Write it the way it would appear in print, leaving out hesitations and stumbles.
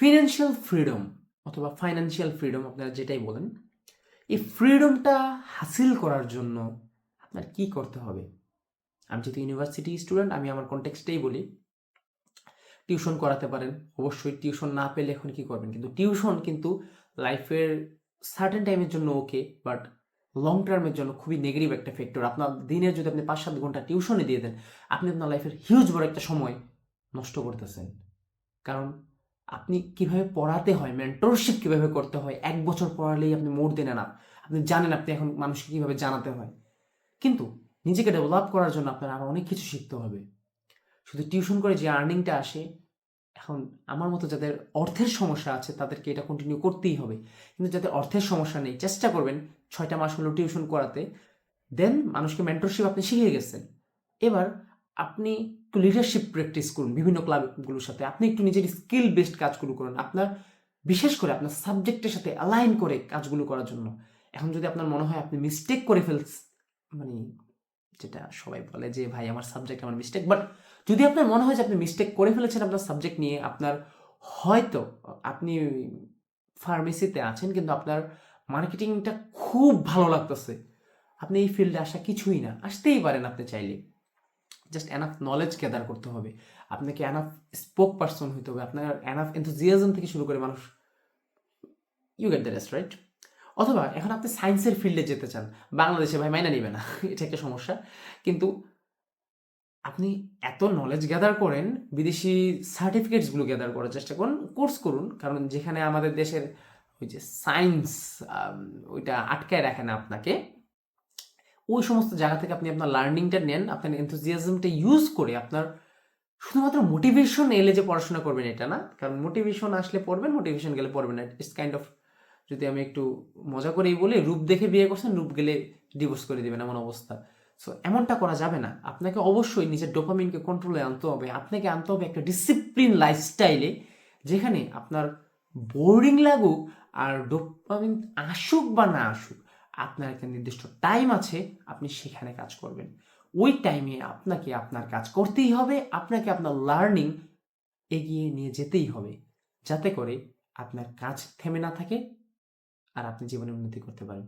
Financial freedom অথবা financial freedom আপনারা যেটাই বলেন, এই ফ্রিডমটা হাসিল করার জন্য আপনার কি করতে হবে? আমি যেহেতু ইউনিভার্সিটি স্টুডেন্ট, আমি আমার কনটেক্সটেই বলি। টিউশন করাতে পারেন, অবশ্যই। টিউশন না পেলে এখন কি করবেন? কিন্তু টিউশন কিন্তু লাইফের সার্টেন টাইমের জন্য ওকে, বাট লং টার্মের জন্য খুবই নেগেটিভ একটা ফ্যাক্টর। আপনার দিনে যদি আপনি 5-7 ঘন্টা টিউশনে দিয়ে দেন, আপনি আপনার লাইফের হিউজ বড় একটা সময় নষ্ট করতেছেন। কারণ আপনি কিভাবে পড়াতে হয়, মেন্টরশিপ কিভাবে করতে হয়, 1 বছর পড়ালেই আপনি মোর দেন না। আপনি জানেন আপনি এখন মানুষকে কিভাবে জানাতে হয়। কিন্তু নিজেকে ডেভেলপ করার জন্য আপনার আরো অনেক কিছু শিখতে হবে। শুধু টিউশন করে যে আর্নিংটা আসে, এখন আমার মতো যাদের অর্থের সমস্যা আছে তাদেরকে এটা কন্টিনিউ করতেই হবে। কিন্তু যাদের অর্থের সমস্যা নেই, চেষ্টা করবেন 6টা মাস হলো টিউশন করাতে। দেন মানুষকে মেন্টরশিপ আপনি শিখে গেছেন। এবার আপনি একটু লিডারশিপ প্র্যাকটিস করুন বিভিন্ন ক্লাবগুলোর সাথে। আপনি একটু নিজের স্কিল বেসড কাজগুলো করুন। আপনার বিশেষ করে আপনার সাবজেক্টের সাথে অ্যালাইন করে কাজগুলো করার জন্য। এখন যদি আপনার মনে হয় আপনি মিস্টেক করে মানে যেটা সবাই বলে যে ভাই আমার সাবজেক্ট আমার মিস্টেক, বাট যদি আপনার মনে হয় যে আপনি মিস্টেক করে ফেলেছেন আপনার সাবজেক্ট নিয়ে, আপনার হয়তো আপনি ফার্মেসিতে আছেন কিন্তু আপনার মার্কেটিংটা খুব ভালো লাগতেছে, আপনি এই ফিল্ডে আসা কিছুই না, আসতেই পারেন আপনি চাইলে। জাস্ট এনাফ নলেজ গ্যাদার করতে হবে, আপনাকে এনাফ স্পোক পারসন হইতে হবে, আপনার এনাফ এনথুজিয়াজম থেকে শুরু করে মানুষ, you get the rest, right? অথবা এখন আপনি সায়েন্সের ফিল্ডে যেতে চান, বাংলাদেশে ভাই মাইনা নিবে না এটা একটা সমস্যা। কিন্তু আপনি এত নলেজ গ্যাদার করেন, বিদেশি সার্টিফিকেটসগুলো গ্যাদার করার চেষ্টা করুন, কোর্স করুন। কারণ যেখানে আমাদের দেশের ওই যে সায়েন্স ওইটা আটকায় রাখে না আপনাকে, ওই সমস্ত জায়গা থেকে আপনি আপনার লার্নিংটা নেন, আপনার এনথুজিয়াজমটা ইউজ করে আপনার শুধুমাত্র মোটিভেশন এলে যে পড়াশোনা করবেন এটা না। কারণ মোটিভেশন আসলে পড়বেন, মোটিভেশন গেলে পড়বেন না। ইটস কাইন্ড অফ, যদি আমি একটু মজা করেই বলি, রূপ দেখে বিয়ে করছেন, রূপ গেলে ডিভোর্স করে দিবেন, এমন অবস্থা। সো এমনটা করা যাবে না। আপনাকে অবশ্যই নিজের ডোপামিনকে কন্ট্রোলে আনতে হবে। আপনাকে আনতে হবে একটা ডিসিপ্লিন লাইফস্টাইলে, যেখানে আপনার বোরিং লাগুক আর ডোপামিন আসুক বা না আসুক, আপনার একটা নির্দিষ্ট টাইম আছে, আপনি সেখানে কাজ করবেন। ওই টাইমে আপনাকে আপনার কাজ করতেই হবে, আপনাকে আপনার লার্নিং এগিয়ে নিয়ে যেতেই হবে, যাতে করে আপনার কাজ থেমে না থাকে আর আপনি জীবনে উন্নতি করতে পারেন।